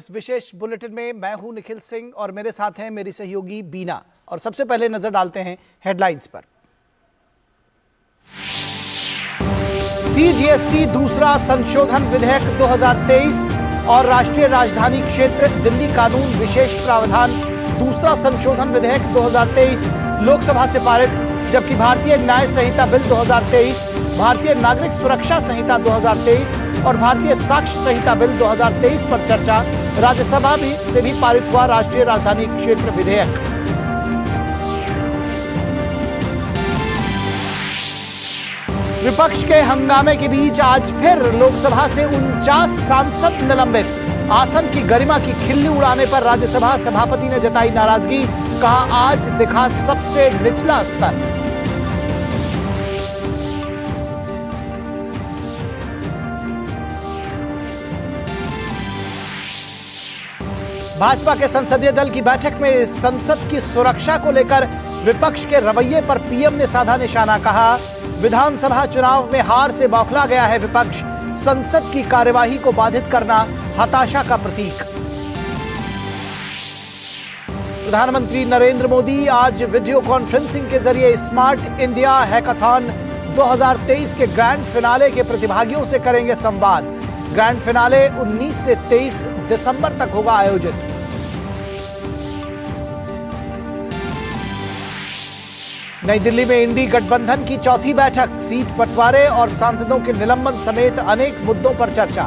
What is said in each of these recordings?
इस विशेष बुलेटिन में मैं हूं निखिल सिंह और मेरे साथ हैं मेरी सहयोगी बीना। और सबसे पहले नजर डालते हैं हेडलाइंस पर। सीजीएसटी दूसरा संशोधन विधेयक 2023 और राष्ट्रीय राजधानी क्षेत्र दिल्ली कानून विशेष प्रावधान दूसरा संशोधन विधेयक 2023 लोकसभा से पारित, जबकि भारतीय न्याय संहिता बिल 2023, भारतीय नागरिक सुरक्षा संहिता 2023 और भारतीय साक्ष्य संहिता बिल 2023 पर चर्चा। राज्यसभा से भी पारित हुआ राष्ट्रीय राजधानी क्षेत्र विधेयक। विपक्ष के हंगामे के बीच आज फिर लोकसभा से 49 सांसद निलंबित। आसन की गरिमा की खिल्ली उड़ाने पर राज्यसभा सभापति ने जताई नाराजगी, कहा आज दिखा सबसे निचला स्तर। भाजपा के संसदीय दल की बैठक में संसद की सुरक्षा को लेकर विपक्ष के रवैये पर पीएम ने साधा निशाना, कहा विधानसभा चुनाव में हार से बौखला गया है विपक्ष, संसद की कार्यवाही को बाधित करना हताशा का प्रतीक। प्रधानमंत्री नरेंद्र मोदी आज वीडियो कॉन्फ्रेंसिंग के जरिए स्मार्ट इंडिया हैकाथॉन 2023 के ग्रैंड फिनाले के प्रतिभागियों से करेंगे संवाद। ग्रैंड फिनाले 19 से 23 दिसंबर तक होगा आयोजित। नई दिल्ली में इंडी गठबंधन की चौथी बैठक, सीट बंटवारे और सांसदों के निलंबन समेत अनेक मुद्दों पर चर्चा।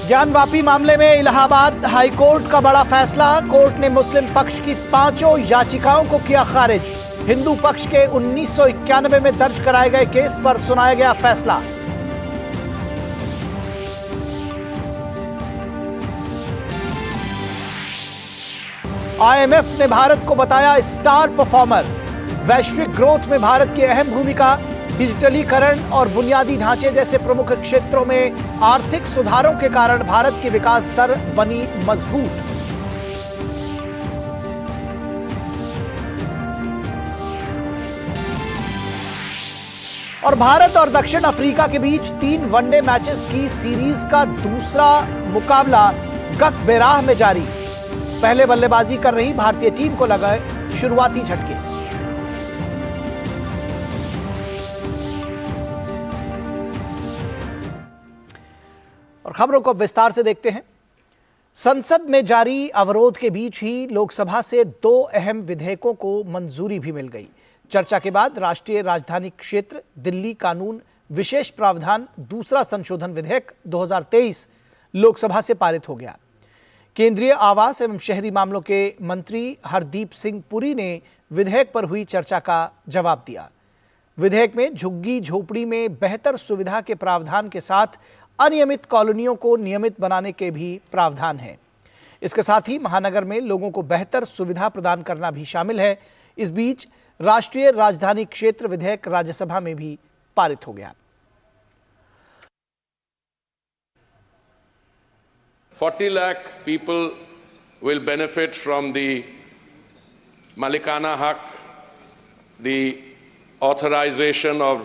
ज्ञानवापी मामले में इलाहाबाद हाईकोर्ट का बड़ा फैसला, कोर्ट ने मुस्लिम पक्ष की 5 याचिकाओं को किया खारिज। हिंदू पक्ष के 1991 में दर्ज कराए गए केस पर सुनाया गया फैसला। आईएमएफ ने भारत को बताया स्टार परफॉर्मर। वैश्विक ग्रोथ में भारत की अहम भूमिका, डिजिटलीकरण और बुनियादी ढांचे जैसे प्रमुख क्षेत्रों में आर्थिक सुधारों के कारण भारत की विकास दर बनी मजबूत। और भारत और दक्षिण अफ्रीका के बीच 3 वनडे मैचेस की सीरीज का दूसरा मुकाबला गत-बेराह में जारी। पहले बल्लेबाजी कर रही भारतीय टीम को लगाए शुरुआती झटके। और खबरों को विस्तार से देखते हैं। संसद में जारी अवरोध के बीच ही लोकसभा से 2 अहम विधेयकों को मंजूरी भी मिल गई। चर्चा के बाद राष्ट्रीय राजधानी क्षेत्र दिल्ली कानून विशेष प्रावधान दूसरा संशोधन विधेयक 2023 लोकसभा से पारित हो गया। केंद्रीय आवास एवं शहरी मामलों के मंत्री हरदीप सिंह पुरी ने विधेयक पर हुई चर्चा का जवाब दिया। विधेयक में झुग्गी झोपड़ी में बेहतर सुविधा के प्रावधान के साथ अनियमित कॉलोनियों को नियमित बनाने के भी प्रावधान हैं। इसके साथ ही महानगर में लोगों को बेहतर सुविधा प्रदान करना भी शामिल है। इस बीच राष्ट्रीय राजधानी क्षेत्र विधेयक राज्यसभा में भी पारित हो गया। 40 lakh people will benefit from the Malikana Haq, the authorization of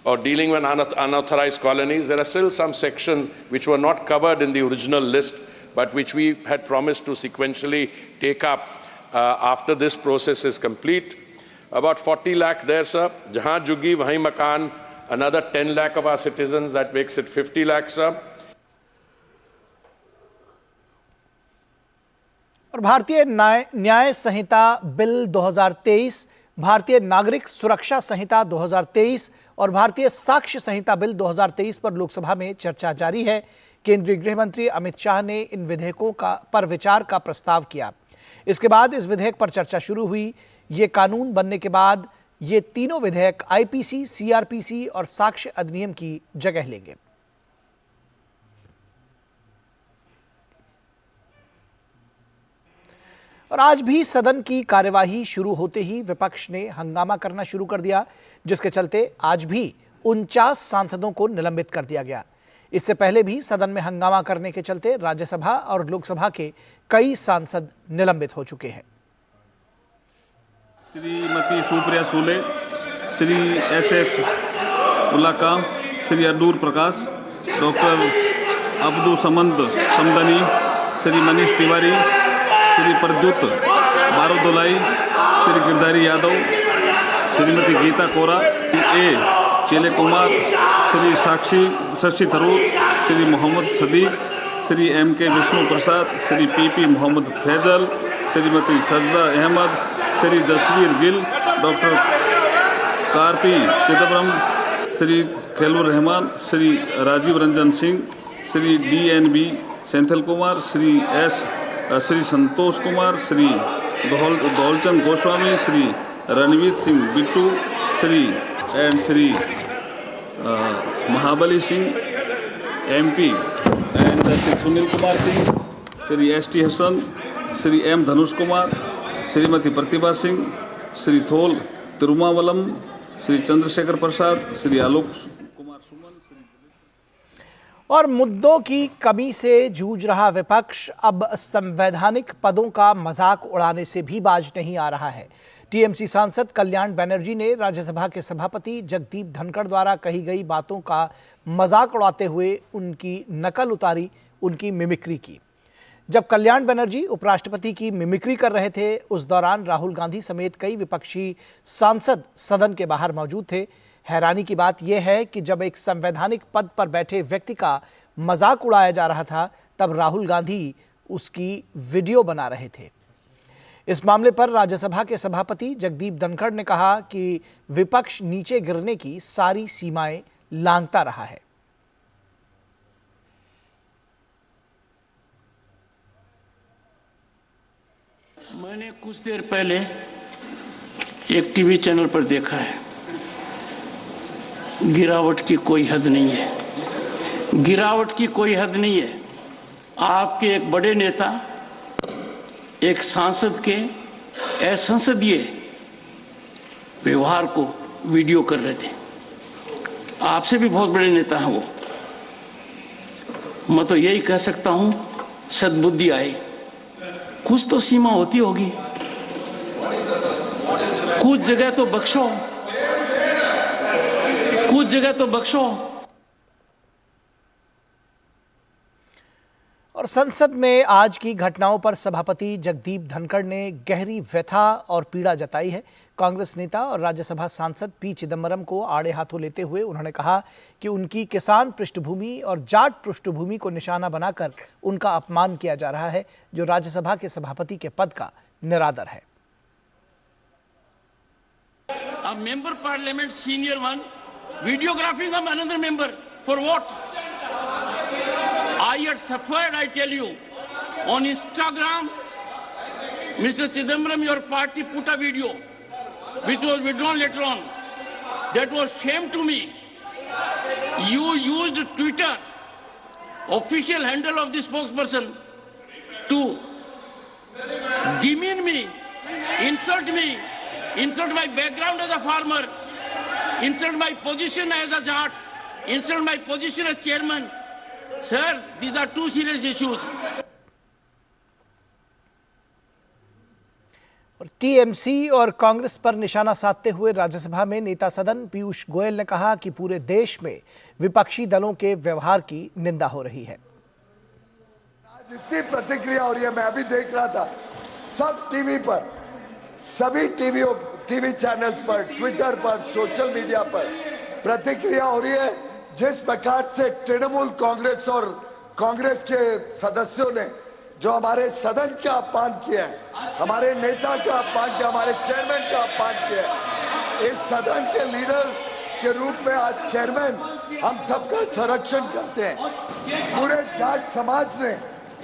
or dealing with unauthorized colonies. There are still some sections which were not covered in the original list, but which we had promised to sequentially take up after this process is complete. About 40 lakh there, sir. Jahan Juggi, wahi makan. Another 10 lakh of our citizens, that makes it 50 lakh, sir. और भारतीय न्याय संहिता bill 2023, भारतीय नागरिक सुरक्षा संहिता 2023 और भारतीय साक्ष्य संहिता bill 2023 पर लोकसभा में चर्चा जारी है। केंद्रीय गृह मंत्री अमित शाह ने इन विधेयकों पर विचार का प्रस्ताव किया। इसके बाद इस विधेयक पर चर्चा शुरू हुई। ये कानून बनने के बाद ये तीनों विधेयक आईपीसी, सीआरपीसी और साक्ष्य अधिनियम की जगह लेंगे। और आज भी सदन की कार्यवाही शुरू होते ही विपक्ष ने हंगामा करना शुरू कर दिया, जिसके चलते आज भी 49 सांसदों को निलंबित कर दिया गया। इससे पहले भी सदन में हंगामा करने के चलते राज्यसभा और लोकसभा के कई सांसद निलंबित हो चुके हैं। श्रीमती सुप्रिया सूले, श्री SS उल्लाका, श्री अडूर प्रकाश, डॉक्टर अब्दुल समद समदनी, श्री मनीष तिवारी, श्री प्रद्युत बारोदोलाई, श्री गिरधारी यादव, श्रीमती गीता कोरा, ए चेले कुमार, श्री साक्षी Shashi Tharoor, Shri Mohammad Sadiq, Shri MK Vishnu Prasad, Shri PP Mohammad Faizal, Shrimati Sajda Ahmed, Shri Jasvir Gill, doctor Karti Chidambaram, Shri Khelur Rahman, Shri Rajeev Ranjan Singh, Shri DNB Senthil Kumar, Shri Santosh Kumar, Shri Daulchand Goswami, Shri Ranvir Singh Bittu, Shri Mahabali Singh MP, and Shri Sunil Kumar Singh, Shri ST Hasan, Shri M Dhanush Kumar, Shrimati Pratibha Singh, Shri Thol Thirumavalam, Shri Chandrashekhar Prasad, Shri Alok Kumar Suman. और मुद्दों की कमी से जूझ रहा विपक्ष अब संवैधानिक पदों का मजाक उड़ाने से भी बाज नहीं आ रहा है। TMC सांसद कल्याण बनर्जी ने राज्यसभा के सभापति जगदीप धनखड़ द्वारा कही गई बातों का मजाक उड़ाते हुए उनकी नकल उतारी, उनकी मिमिक्री की। जब कल्याण बनर्जी उपराष्ट्रपति की मिमिक्री कर रहे थे, उस दौरान राहुल गांधी समेत कई विपक्षी सांसद सदन के बाहर मौजूद थे। हैरानी की बात यह है कि जब एक संवैधानिक पद पर बैठे व्यक्ति का मजाक उड़ाया जा रहा था, तब राहुल गांधी उसकी वीडियो बना रहे थे। इस मामले पर राज्यसभा के सभापति जगदीप धनखड़ ने कहा कि विपक्ष नीचे गिरने की सारी सीमाएं लांघता रहा है। मैंने कुछ देर पहले एक टीवी चैनल पर देखा है, गिरावट की कोई हद नहीं है, गिरावट की कोई हद नहीं है। आपके एक बड़े नेता एक सांसद के असंसदीय व्यवहार को वीडियो कर रहे थे। आपसे भी बहुत बड़े नेता हैं वो। मैं तो यही कह सकता हूं, सद्बुद्धि आए। कुछ तो सीमा होती होगी, कुछ जगह तो बख्शो, कुछ जगह तो बख्शो। और संसद में आज की घटनाओं पर सभापति जगदीप धनखड़ ने गहरी व्यथा और पीड़ा जताई है। कांग्रेस नेता और राज्यसभा सांसद P चिदम्बरम को आड़े हाथों लेते हुए उन्होंने कहा कि उनकी किसान पृष्ठभूमि और जाट पृष्ठभूमि को निशाना बनाकर उनका अपमान किया जा रहा है, जो राज्यसभा के सभापति के पद का निरादर है। A member parliament senior one videographing of another member for what? I had suffered, I tell you, on Instagram. Mr. Chidambaram, your party put a video which was withdrawn later on. That was shame to me. You used Twitter, official handle of the spokesperson, to demean me, insult my background as a farmer, insult my position as a Jat, insult my position as chairman. Sir, these are two serious issues. और TMC और कांग्रेस पर निशाना साधते हुए राज्यसभा में नेता सदन पीयूष गोयल ने कहा कि पूरे देश में विपक्षी दलों के व्यवहार की निंदा हो रही है। जितनी प्रतिक्रिया हो रही है, मैं अभी देख रहा था, सब टीवी पर, सभी टीवी चैनल्स पर, ट्विटर पर, सोशल मीडिया पर प्रतिक्रिया हो रही है। जिस प्रकार से तृणमूल कांग्रेस और कांग्रेस के सदस्यों ने जो हमारे सदन का अपमान किया है, हमारे नेता का अपमान किया, हमारे चेयरमैन का अपमान किया है, इस सदन के लीडर के रूप में आज चेयरमैन हम सबका संरक्षण करते हैं। पूरे जाट समाज ने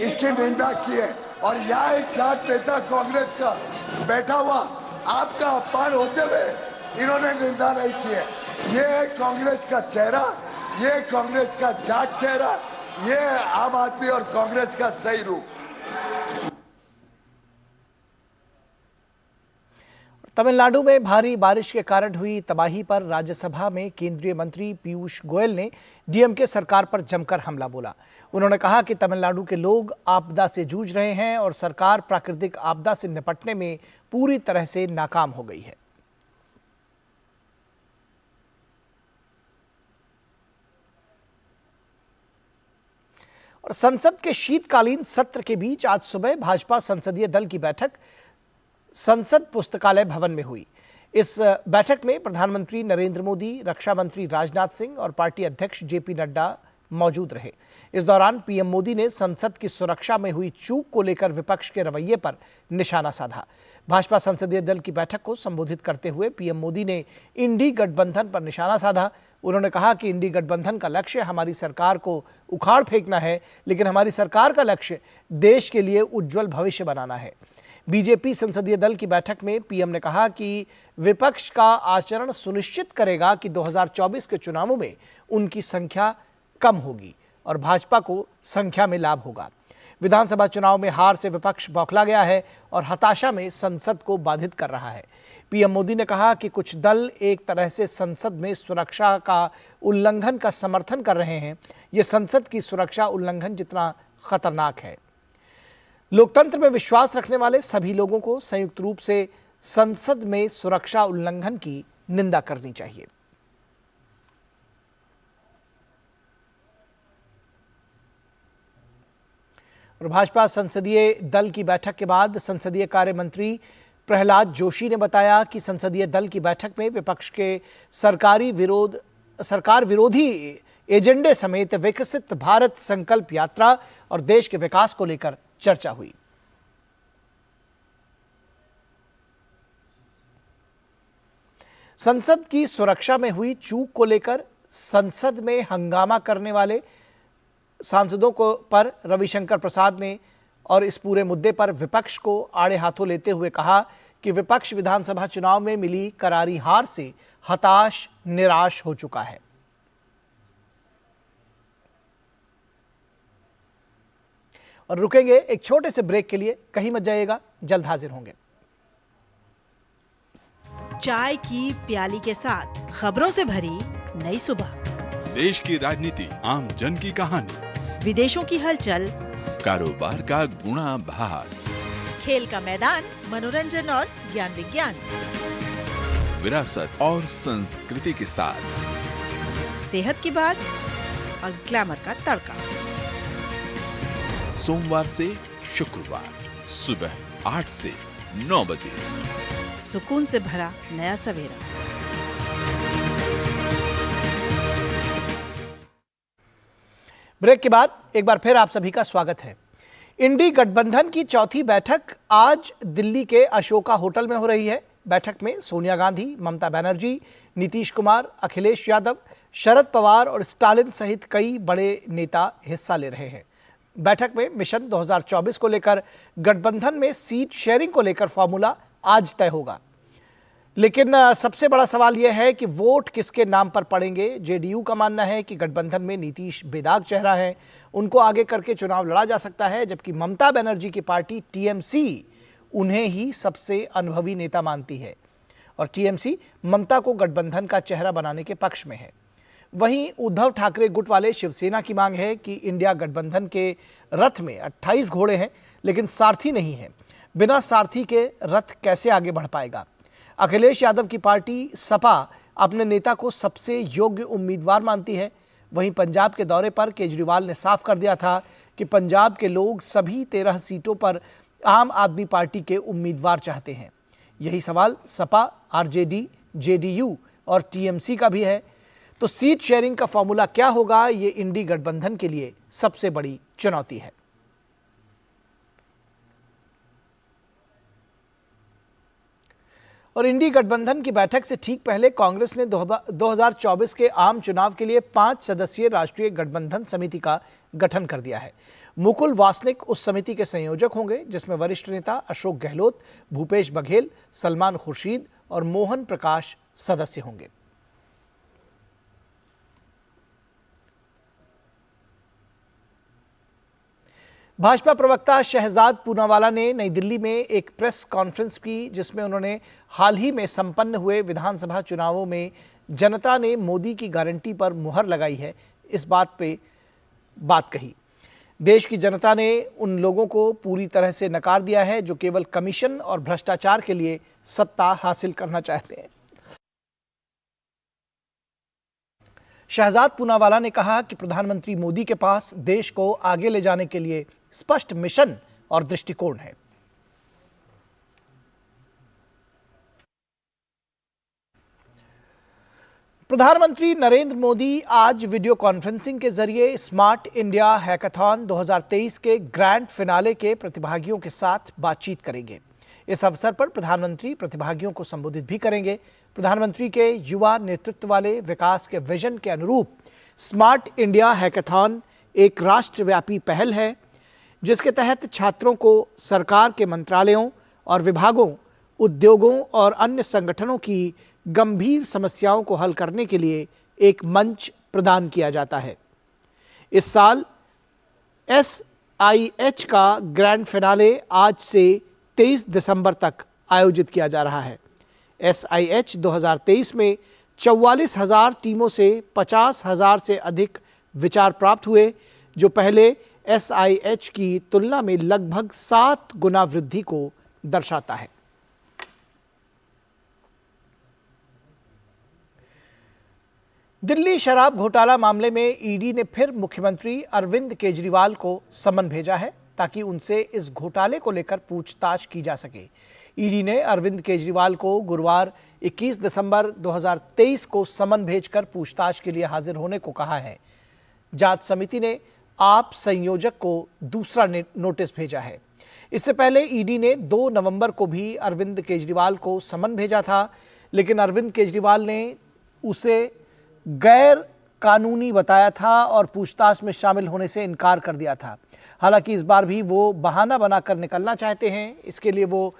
इसकी निंदा की है और यहाँ एक जाट नेता कांग्रेस का बैठा हुआ आपका अपमान होते हुए इन्होंने निंदा नहीं की है। ये है कांग्रेस का चेहरा, ये कांग्रेस का जाट चेहरा, ये आम आदमी और कांग्रेस का सही रूप। तमिलनाडु में भारी बारिश के कारण हुई तबाही पर राज्यसभा में केंद्रीय मंत्री पीयूष गोयल ने डीएमके सरकार पर जमकर हमला बोला। उन्होंने कहा कि तमिलनाडु के लोग आपदा से जूझ रहे हैं और सरकार प्राकृतिक आपदा से निपटने में पूरी तरह से नाकाम हो गई है। और संसद के शीतकालीन सत्र के बीच आज सुबह भाजपा संसदीय दल की बैठक संसद पुस्तकालय भवन में हुई। इस बैठक में प्रधानमंत्री नरेंद्र मोदी, रक्षा मंत्री राजनाथ सिंह और पार्टी अध्यक्ष जेपी नड्डा मौजूद रहे। इस दौरान पीएम मोदी ने संसद की सुरक्षा में हुई चूक को लेकर विपक्ष के रवैये पर निशाना साधा। भाजपा संसदीय दल की बैठक को संबोधित करते हुए पीएम मोदी ने इंडी गठबंधन पर निशाना साधा। उन्होंने कहा कि इंडी गठबंधन का लक्ष्य हमारी सरकार को उखाड़ फेंकना है, लेकिन हमारी सरकार का लक्ष्य देश के लिए उज्जवल भविष्य बनाना है। बीजेपी संसदीय दल की बैठक में पीएम ने कहा कि विपक्ष का आचरण सुनिश्चित करेगा कि 2024 के चुनावों में उनकी संख्या कम होगी और भाजपा को संख्या में लाभ होगा। विधानसभा चुनाव में हार से विपक्ष बौखला गया है और हताशा में संसद को बाधित कर रहा है। पीएम मोदी ने कहा कि कुछ दल एक तरह से संसद में सुरक्षा का उल्लंघन का समर्थन कर रहे हैं। ये संसद की सुरक्षा उल्लंघन जितना खतरनाक है। लोकतंत्र में विश्वास रखने वाले सभी लोगों को संयुक्त रूप से संसद में सुरक्षा उल्लंघन की निंदा करनी चाहिए। और भाजपा संसदीय दल की बैठक के बाद संसदीय कार्य मंत्री प्रहलाद जोशी ने बताया कि संसदीय दल की बैठक में विपक्ष के सरकार विरोधी एजेंडे समेत विकसित भारत संकल्प यात्रा और देश के विकास को लेकर चर्चा हुई। संसद की सुरक्षा में हुई चूक को लेकर संसद में हंगामा करने वाले सांसदों पर रविशंकर प्रसाद ने और इस पूरे मुद्दे पर विपक्ष को आड़े हाथों लेते हुए कहा कि विपक्ष विधानसभा चुनाव में मिली करारी हार से हताश निराश हो चुका है। और रुकेंगे एक छोटे से ब्रेक के लिए, कहीं मत जाइएगा, जल्द हाजिर होंगे। चाय की प्याली के साथ खबरों से भरी नई सुबह, देश की राजनीति, आम जन की कहानी, विदेशों की हलचल, कारोबार का गुणा भाग, खेल का मैदान, मनोरंजन और ज्ञान विज्ञान, विरासत और संस्कृति के साथ सेहत की बात और ग्लैमर का तड़का। सोमवार से शुक्रवार सुबह 8 से 9 बजे, सुकून से भरा नया सवेरा। ब्रेक के बाद एक बार फिर आप सभी का स्वागत है। इंडी गठबंधन की चौथी बैठक आज दिल्ली के अशोका होटल में हो रही है। बैठक में सोनिया गांधी, ममता बनर्जी, नीतीश कुमार, अखिलेश यादव, शरद पवार और स्टालिन सहित कई बड़े नेता हिस्सा ले रहे हैं। बैठक में मिशन 2024 को लेकर गठबंधन में सीट शेयरिंग को लेकर फॉर्मूला आज तय होगा। लेकिन सबसे बड़ा सवाल यह है कि वोट किसके नाम पर पड़ेंगे। जेडीयू का मानना है कि गठबंधन में नीतीश बेदाग चेहरा है, उनको आगे करके चुनाव लड़ा जा सकता है, जबकि ममता बनर्जी की पार्टी टीएमसी उन्हें ही सबसे अनुभवी नेता मानती है और टीएमसी ममता को गठबंधन का चेहरा बनाने के पक्ष में है। वहीं उद्धव ठाकरे गुट वाले शिवसेना की मांग है कि इंडिया गठबंधन के रथ में 28 घोड़े हैं लेकिन सारथी नहीं है। बिना सारथी के रथ कैसे आगे बढ़ पाएगा। अखिलेश यादव की पार्टी सपा अपने नेता को सबसे योग्य उम्मीदवार मानती है। वहीं पंजाब के दौरे पर केजरीवाल ने साफ कर दिया था कि पंजाब के लोग सभी 13 सीटों पर आम आदमी पार्टी के उम्मीदवार चाहते हैं। यही सवाल सपा, आरजेडी, जेडीयू और टीएमसी का भी है। तो सीट शेयरिंग का फॉर्मूला क्या होगा, ये इंडी गठबंधन के लिए सबसे बड़ी चुनौती है। और इंडी गठबंधन की बैठक से ठीक पहले कांग्रेस ने 2024 के आम चुनाव के लिए 5 सदस्यीय राष्ट्रीय गठबंधन समिति का गठन कर दिया है। मुकुल वासनिक उस समिति के संयोजक होंगे, जिसमें वरिष्ठ नेता अशोक गहलोत, भूपेश बघेल, सलमान खुर्शीद और मोहन प्रकाश सदस्य होंगे। भाजपा प्रवक्ता शहजाद पूनावाला ने नई दिल्ली में एक प्रेस कॉन्फ्रेंस की, जिसमें उन्होंने हाल ही में संपन्न हुए विधानसभा चुनावों में जनता ने मोदी की गारंटी पर मुहर लगाई है, इस बात पे बात कही। देश की जनता ने उन लोगों को पूरी तरह से नकार दिया है जो केवल कमीशन और भ्रष्टाचार के लिए सत्ता हासिल करना चाहते हैं। शहजाद पूनावाला ने कहा कि प्रधानमंत्री मोदी के पास देश को आगे ले जाने के लिए स्पष्ट मिशन और दृष्टिकोण है। प्रधानमंत्री नरेंद्र मोदी आज वीडियो कॉन्फ्रेंसिंग के जरिए स्मार्ट इंडिया हैकाथॉन 2023 के ग्रैंड फिनाले के प्रतिभागियों के साथ बातचीत करेंगे। इस अवसर पर प्रधानमंत्री प्रतिभागियों को संबोधित भी करेंगे। प्रधानमंत्री के युवा नेतृत्व वाले विकास के विजन के अनुरूप स्मार्ट इंडिया हैकाथॉन एक राष्ट्रव्यापी पहल है, जिसके तहत छात्रों को सरकार के मंत्रालयों और विभागों, उद्योगों और अन्य संगठनों की गंभीर समस्याओं को हल करने के लिए एक मंच प्रदान किया जाता है। इस साल SIH का ग्रैंड फिनाले आज से 23 दिसंबर तक आयोजित किया जा रहा है। SIH 2023 में 44,000 टीमों से 50,000 से अधिक विचार प्राप्त हुए, जो पहले SIH की तुलना में लगभग 7 गुना वृद्धि को दर्शाता है। दिल्ली शराब घोटाला मामले में ईडी ने फिर मुख्यमंत्री अरविंद केजरीवाल को समन भेजा है, ताकि उनसे इस घोटाले को लेकर पूछताछ की जा सके। ईडी ने अरविंद केजरीवाल को गुरुवार 21 दिसंबर 2023 को समन भेजकर पूछताछ के लिए हाजिर होने को कहा है। जांच समिति ने आप संयोजक को दूसरा नोटिस भेजा है। इससे पहले ईडी ने 2 नवंबर को भी अरविंद केजरीवाल को समन भेजा था, लेकिन अरविंद केजरीवाल ने उसे गैर कानूनी बताया था और पूछताछ में शामिल होने से इनकार कर दिया था। हालांकि इस बार भी वो बहाना बनाकर निकलना चाहते हैं। इसके लिए वो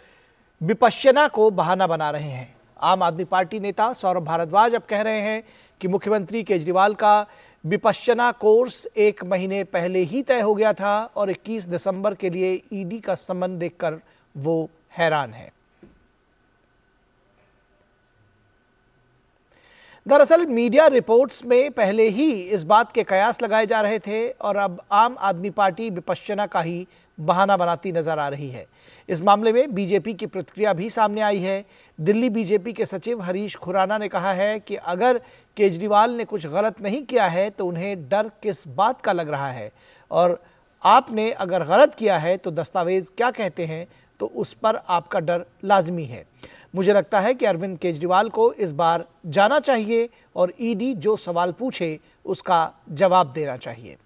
विपश्यना को बहाना बना रहे हैं। आम आदमी पार्टी नेता सौरभ भारद्वाज अब कह रहे हैं कि मुख्यमंत्री केजरीवाल का विपश्यना कोर्स 1 महीने पहले ही तय हो गया था और 21 दिसंबर के लिए ईडी का समन देखकर वो हैरान है। दरअसल मीडिया रिपोर्ट्स में पहले ही इस बात के कयास लगाए जा रहे थे और अब आम आदमी पार्टी विपश्यना का ही बहाना बनाती नजर आ रही है। इस मामले में बीजेपी की प्रतिक्रिया भी सामने आई है। दिल्ली बीजेपी के सचिव हरीश खुराना ने कहा है कि अगर केजरीवाल ने कुछ गलत नहीं किया है तो उन्हें डर किस बात का लग रहा है, और आपने अगर गलत किया है तो दस्तावेज क्या कहते हैं, तो उस पर आपका डर लाजमी है। मुझे लगता है कि अरविंद केजरीवाल को इस बार जाना चाहिए और ईडी जो सवाल पूछे उसका जवाब देना चाहिए।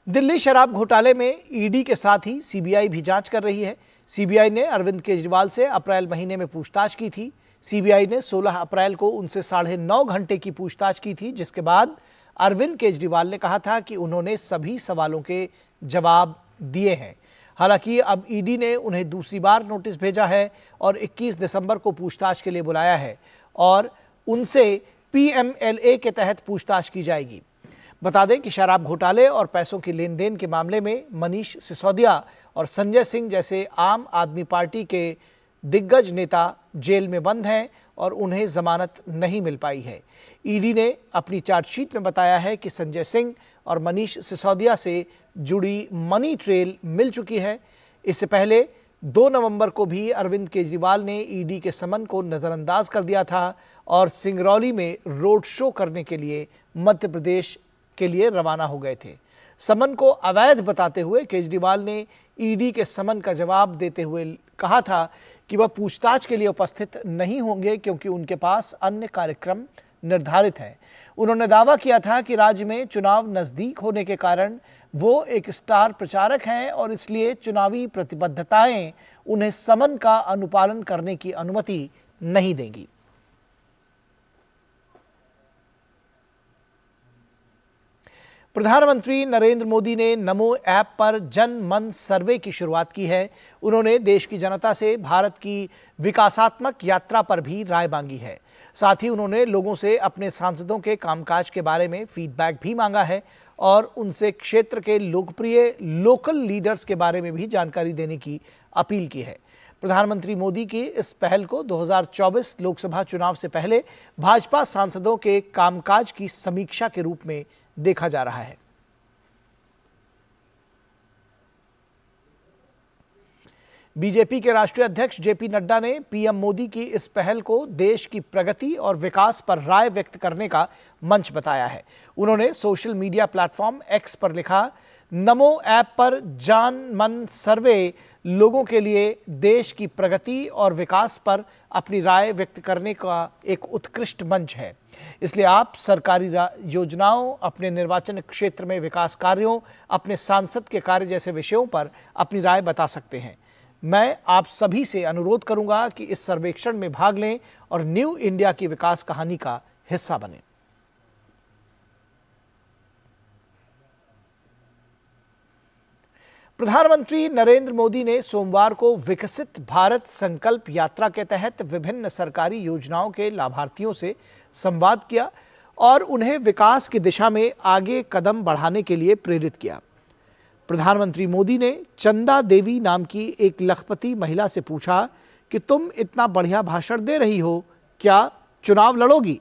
दिल्ली शराब घोटाले में ईडी के साथ ही सीबीआई भी जांच कर रही है। सीबीआई ने अरविंद केजरीवाल से अप्रैल महीने में पूछताछ की थी। सीबीआई ने 16 अप्रैल को उनसे 9.5 घंटे की पूछताछ की थी, जिसके बाद अरविंद केजरीवाल ने कहा था कि उन्होंने सभी सवालों के जवाब दिए हैं। हालांकि अब ईडी ने उन्हें दूसरी बार नोटिस भेजा है और 21 दिसंबर को पूछताछ के लिए बुलाया है और उनसे PMLA के तहत पूछताछ की जाएगी। बता दें कि शराब घोटाले और पैसों के लेन देन के मामले में मनीष सिसोदिया और संजय सिंह जैसे आम आदमी पार्टी के दिग्गज नेता जेल में बंद हैं और उन्हें जमानत नहीं मिल पाई है। ईडी ने अपनी चार्जशीट में बताया है कि संजय सिंह और मनीष सिसोदिया से जुड़ी मनी ट्रेल मिल चुकी है। इससे पहले 2 नवंबर को भी अरविंद केजरीवाल ने ईडी के समन को नज़रअंदाज कर दिया था और सिंगरौली में रोड शो करने के लिए मध्य प्रदेश के लिए रवाना हो गए थे। समन को अवैध बताते हुए केजरीवाल ने ईडी के समन का जवाब देते हुए कहा था कि वह पूछताछ के लिए उपस्थित नहीं होंगे क्योंकि उनके पास अन्य कार्यक्रम निर्धारित है। उन्होंने दावा किया था कि राज्य में चुनाव नजदीक होने के कारण वो एक स्टार प्रचारक हैं और इसलिए चुनावी प्रतिबद्धताएं उन्हें समन का अनुपालन करने की अनुमति नहीं देंगी। प्रधानमंत्री नरेंद्र मोदी ने नमो ऐप पर जन मन सर्वे की शुरुआत की है। उन्होंने देश की जनता से भारत की विकासात्मक यात्रा पर भी राय मांगी है। साथ ही उन्होंने लोगों से अपने सांसदों के कामकाज के बारे में फीडबैक भी मांगा है और उनसे क्षेत्र के लोकप्रिय लोकल लीडर्स के बारे में भी जानकारी देने की अपील की है। प्रधानमंत्री मोदी की इस पहल को 2024 लोकसभा चुनाव से पहले भाजपा सांसदों के कामकाज की समीक्षा के रूप में देखा जा रहा है। बीजेपी के राष्ट्रीय अध्यक्ष जेपी नड्डा ने पीएम मोदी की इस पहल को देश की प्रगति और विकास पर राय व्यक्त करने का मंच बताया है। उन्होंने सोशल मीडिया प्लेटफॉर्म एक्स पर लिखा, नमो ऐप पर जन मन सर्वे लोगों के लिए देश की प्रगति और विकास पर अपनी राय व्यक्त करने का एक उत्कृष्ट मंच है। इसलिए आप सरकारी योजनाओं, अपने निर्वाचन क्षेत्र में विकास कार्यों, अपने सांसद के कार्य जैसे विषयों पर अपनी राय बता सकते हैं। मैं आप सभी से अनुरोध करूंगा कि इस सर्वेक्षण में भाग लें और न्यू इंडिया की विकास कहानी का हिस्सा बनें। प्रधानमंत्री नरेंद्र मोदी ने सोमवार को विकसित भारत संकल्प यात्रा के तहत विभिन्न सरकारी योजनाओं के लाभार्थियों से संवाद किया और उन्हें विकास की दिशा में आगे कदम बढ़ाने के लिए प्रेरित किया। प्रधानमंत्री मोदी ने चंदा देवी नाम की एक लखपति महिला से पूछा कि तुम इतना बढ़िया भाषण दे रही हो, क्या चुनाव लड़ोगी?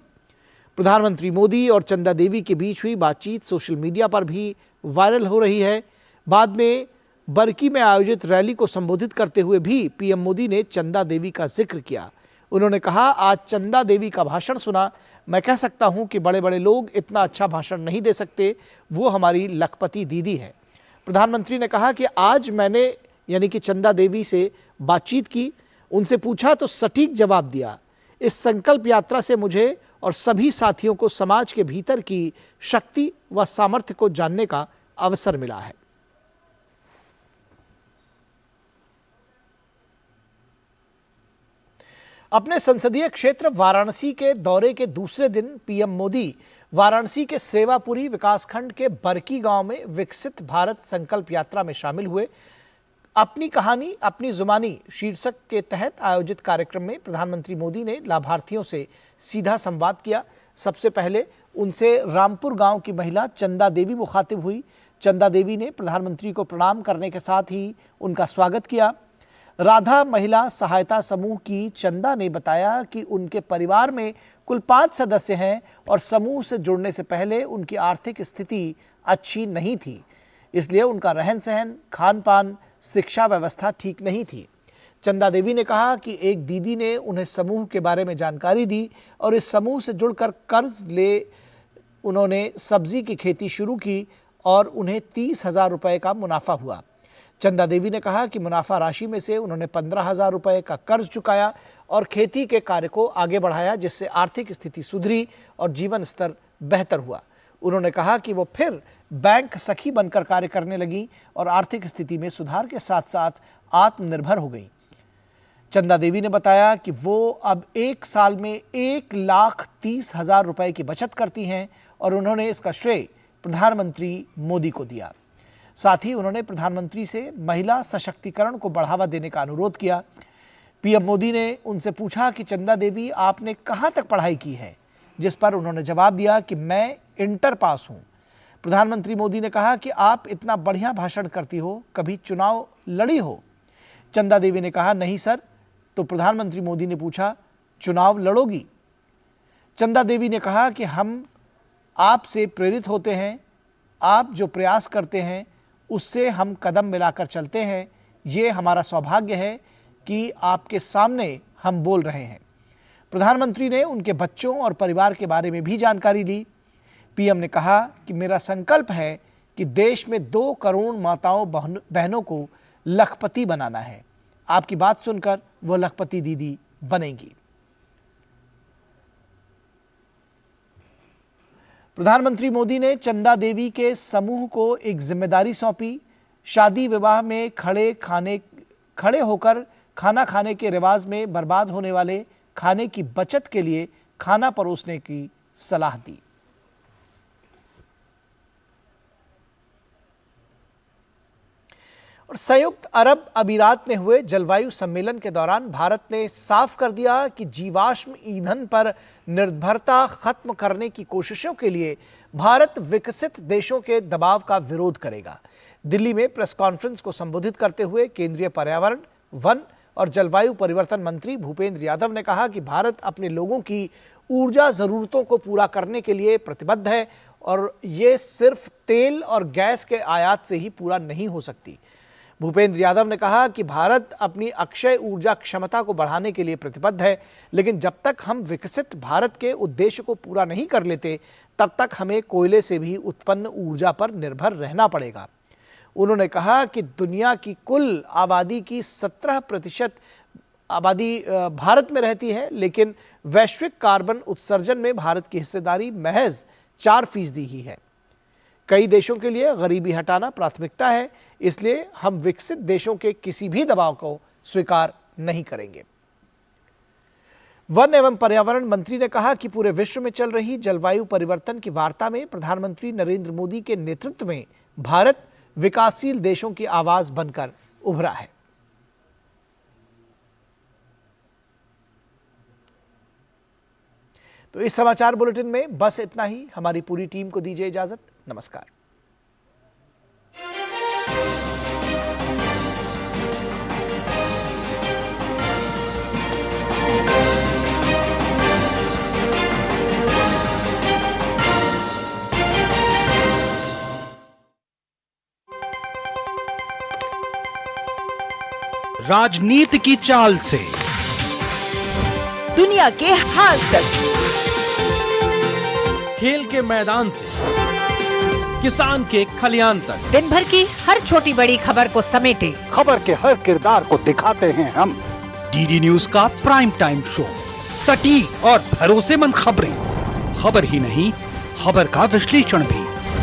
प्रधानमंत्री मोदी और चंदा देवी के बीच हुई बातचीत सोशल मीडिया पर भी वायरल हो रही है। बाद में बरकी में आयोजित रैली को संबोधित करते हुए भी पीएम मोदी ने चंदा देवी का जिक्र किया। उन्होंने कहा, आज चंदा देवी का भाषण सुना, मैं कह सकता हूं कि बड़े बड़े लोग इतना अच्छा भाषण नहीं दे सकते, वो हमारी लखपति दीदी है। प्रधानमंत्री ने कहा कि आज मैंने यानी कि चंदा देवी से बातचीत की, उनसे पूछा तो सटीक जवाब दिया। इस संकल्प यात्रा से मुझे और सभी साथियों को समाज के भीतर की शक्ति व सामर्थ्य को जानने का अवसर मिला है। अपने संसदीय क्षेत्र वाराणसी के दौरे के दूसरे दिन पीएम मोदी वाराणसी के सेवापुरी विकासखंड के बरकी गांव में विकसित भारत संकल्प यात्रा में शामिल हुए। अपनी कहानी अपनी जुबानी शीर्षक के तहत आयोजित कार्यक्रम में प्रधानमंत्री मोदी ने लाभार्थियों से सीधा संवाद किया। सबसे पहले उनसे रामपुर गांव की महिला चंदा देवी मुखातिब हुई। चंदा देवी ने प्रधानमंत्री को प्रणाम करने के साथ ही उनका स्वागत किया। राधा महिला सहायता समूह की चंदा ने बताया कि उनके परिवार में कुल 5 सदस्य हैं और समूह से जुड़ने से पहले उनकी आर्थिक स्थिति अच्छी नहीं थी, इसलिए उनका रहन सहन, खान पान, शिक्षा व्यवस्था ठीक नहीं थी। चंदा देवी ने कहा कि एक दीदी ने उन्हें समूह के बारे में जानकारी दी और इस समूह से जुड़कर कर्ज ले उन्होंने सब्जी की खेती शुरू की और उन्हें 30,000 रुपये का मुनाफा हुआ। चंदा देवी ने कहा कि मुनाफा राशि में से उन्होंने 15,000 रुपये का कर्ज चुकाया और खेती के कार्य को आगे बढ़ाया, जिससे आर्थिक स्थिति सुधरी और जीवन स्तर बेहतर हुआ। उन्होंने कहा कि वो फिर बैंक सखी बनकर कार्य करने लगी और आर्थिक स्थिति में सुधार के साथ साथ आत्मनिर्भर हो गई। चंदा देवी ने बताया कि वो अब 1 साल में 1,30,000 रुपये की बचत करती हैं और उन्होंने इसका श्रेय प्रधानमंत्री मोदी को दिया। साथ ही उन्होंने प्रधानमंत्री से महिला सशक्तिकरण को बढ़ावा देने का अनुरोध किया। पीएम मोदी ने उनसे पूछा कि चंदा देवी, आपने कहां तक पढ़ाई की है, जिस पर उन्होंने जवाब दिया कि मैं इंटर पास हूं। प्रधानमंत्री मोदी ने कहा कि आप इतना बढ़िया भाषण करती हो, कभी चुनाव लड़ी हो? चंदा देवी ने कहा, नहीं सर। तो प्रधानमंत्री मोदी ने पूछा, चुनाव लड़ोगी? चंदा देवी ने कहा कि हम आपसे प्रेरित होते हैं, आप जो प्रयास करते हैं उससे हम कदम मिलाकर चलते हैं। ये हमारा सौभाग्य है कि आपके सामने हम बोल रहे हैं। प्रधानमंत्री ने उनके बच्चों और परिवार के बारे में भी जानकारी दी। पीएम ने कहा कि मेरा संकल्प है कि देश में 2 करोड़ माताओं बहनों को लखपति बनाना है। आपकी बात सुनकर वो लखपति दीदी बनेंगी। प्रधानमंत्री मोदी ने चंदा देवी के समूह को एक जिम्मेदारी सौंपी। शादी विवाह में खड़े होकर खाना खाने के रिवाज में बर्बाद होने वाले खाने की बचत के लिए खाना परोसने की सलाह दी। और संयुक्त अरब अमीरात में हुए जलवायु सम्मेलन के दौरान भारत ने साफ कर दिया कि जीवाश्म ईंधन पर निर्भरता खत्म करने की कोशिशों के लिए भारत विकसित देशों के दबाव का विरोध करेगा। दिल्ली में प्रेस कॉन्फ्रेंस को संबोधित करते हुए केंद्रीय पर्यावरण, वन और जलवायु परिवर्तन मंत्री भूपेंद्र यादव ने कहा कि भारत अपने लोगों की ऊर्जा जरूरतों को पूरा करने के लिए प्रतिबद्ध है और ये सिर्फ तेल और गैस के आयात से ही पूरा नहीं हो सकती। भूपेंद्र यादव ने कहा कि भारत अपनी अक्षय ऊर्जा क्षमता को बढ़ाने के लिए प्रतिबद्ध है, लेकिन जब तक हम विकसित भारत के उद्देश्य को पूरा नहीं कर लेते तब तक हमें कोयले से भी उत्पन्न ऊर्जा पर निर्भर रहना पड़ेगा। उन्होंने कहा कि दुनिया की कुल आबादी की 17% आबादी भारत में रहती है, लेकिन वैश्विक कार्बन उत्सर्जन में भारत की हिस्सेदारी महज 4% ही है। कई देशों के लिए गरीबी हटाना प्राथमिकता है, इसलिए हम विकसित देशों के किसी भी दबाव को स्वीकार नहीं करेंगे। वन एवं पर्यावरण मंत्री ने कहा कि पूरे विश्व में चल रही जलवायु परिवर्तन की वार्ता में प्रधानमंत्री नरेंद्र मोदी के नेतृत्व में भारत विकासशील देशों की आवाज बनकर उभरा है। तो इस समाचार बुलेटिन में बस इतना ही। हमारी पूरी टीम को दीजिए इजाजत। नमस्कार। राजनीति की चाल से दुनिया के हाल तक, खेल के मैदान से किसान के खलियान तक, दिन भर की हर छोटी बड़ी खबर को समेटे खबर के हर किरदार को दिखाते हैं हम। डीडी न्यूज का प्राइम टाइम शो, सटीक और भरोसेमंद खबरें, खबर ही नहीं खबर का विश्लेषण भी।